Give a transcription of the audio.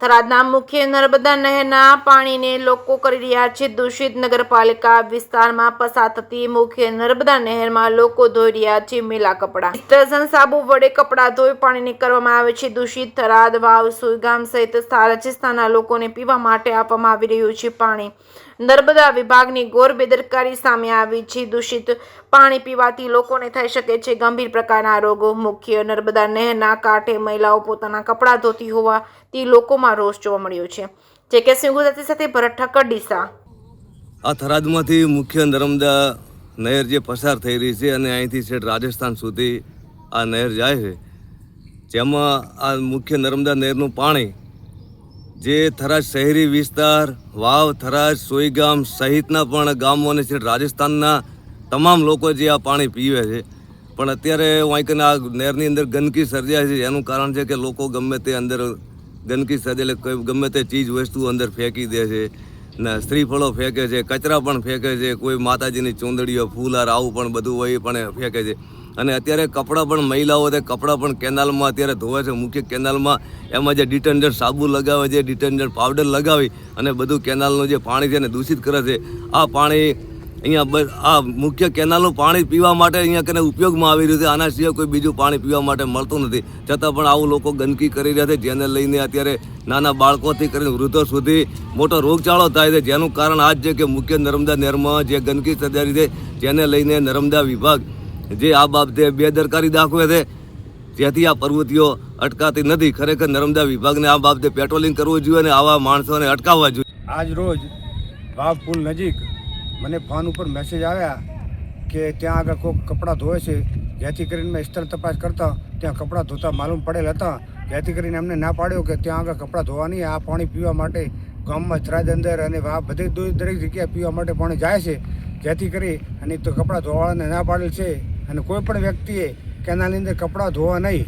થરાદના મુખ્ય નર્મદા નહેરના પાણીને લોકો કરી રહ્યા છે દૂષિત। નગરપાલિકા વિસ્તારમાં પસાર થતી મુખ્ય નર્મદા નહેરમાં લોકો ધોઈ રહ્યા છે મેલા કપડાં। ડિટર્જન્ટ સાબુ વડે કપડાં ધોઈ પાણીને કરવામાં આવે છે દૂષિત। થરાદ, વાવ, સુઈગામ સહિત રાજસ્થાનના લોકોને પીવા માટે આપવામાં આવી રહ્યું છે પાણી। નર્મદા વિભાગની ઘોર બેદરકારી સામે આવી છે। દૂષિત પાણી પીવાથી લોકોને થઈ શકે છે ગંભીર પ્રકારના રોગો। મુખ્ય નર્મદા નહેરના કાંઠે મહિલાઓ પોતાના કપડાં ધોતી હોવાથી લોકોમાં રોષ જોવા મળ્યો છે। જે કે સિંગુદાતી સાથે ભરત ઠક્કર, ડીસા। આ થરાદમાંથી મુખ્ય નર્મદા નહેર જે પસાર થઈ રહી છે અને અહીંથી છેક રાજસ્થાન સુધી આ નહેર જાય છે, જેમાં આ મુખ્ય નર્મદા નહેરનું પાણી જે થરાદ શહેરી વિસ્તાર, વાવ, થરાદ, સોઈગામ સહિતના પણ ગામો અને છેક રાજસ્થાનના તમામ લોકો જે આ પાણી પીવે છે, પણ અત્યારે વાંકના આ નહેરની અંદર ગંદકી સર્જાય છે। એનું કારણ છે કે લોકો ગમે તે અંદર ગંદકી સર્જે ગમે તે ચીજ વસ્તુ અંદર ફેંકી દે છે ને સ્ત્રીફળો ફેંકે છે, કચરા પણ ફેંકે છે, કોઈ માતાજીની ચૂંદડીઓ, ફૂલાર આવું પણ બધું હોય પણ ફેંકે છે। અને અત્યારે કપડાં પણ મહિલાઓ તે કપડાં પણ કેનાલમાં અત્યારે ધોવે છે, મુખ્ય કેનાલમાં। એમાં જે ડિટર્જન્ટ સાબુ લગાવે છે, ડિટર્જન્ટ પાવડર લગાવી અને બધું કેનાલનું જે પાણી છે એને દૂષિત કરે છે। આ પાણી અહીંયા આ મુખ્ય કેનાલનું પાણી પીવા માટે અહીંયા કને ઉપયોગમાં આવી રહ્યું છે, આના સિવાય કોઈ બીજું પાણી પીવા માટે મળતું નથી। છતાં પણ આવું લોકો ગંદકી કરી રહ્યા છે, જેને લઈને અત્યારે નાના બાળકોથી કરીને વૃદ્ધો સુધી મોટો રોગચાળો થાય છે। જેનું કારણ આ જ છે કે મુખ્ય નર્મદા નહેરમાં જે ગંદકી સર્જાઈ છે, જેને લઈને નર્મદા વિભાગ જે આ બાબતે બેદરકારી દાખવે છે, જેથી આ પ્રવૃત્તિઓ અટકાતી નથી। ખરેખર નર્મદા વિભાગને આ બાબતે પેટ્રોલિંગ કરવું જોઈએ અને આવા માણસોને અટકાવવા જોઈએ। આજ રોજ વાવ પુલ નજીક મને ફોન ઉપર મેસેજ આવ્યા કે ત્યાં આગળ કોઈ કપડાં ધોવે છે, જેથી કરીને મેં સ્થળ તપાસ કરતા ત્યાં કપડાં ધોતા માલુમ પડેલ હતા। જેથી કરીને એમને ના પાડ્યો કે ત્યાં આગળ કપડાં ધોવા નહીં, આ પાણી પીવા માટે ગામમાં થરાદ અંદર અને વાવ બધે દરેક જગ્યાએ પીવા માટે પાણી જાય છે। જેથી કરી અને તો કપડાં ધોવાવાળાને ના પાડેલ છે અને કોઈ પણ વ્યક્તિએ કેનાલની અંદર કપડાં ધોવા નહીં।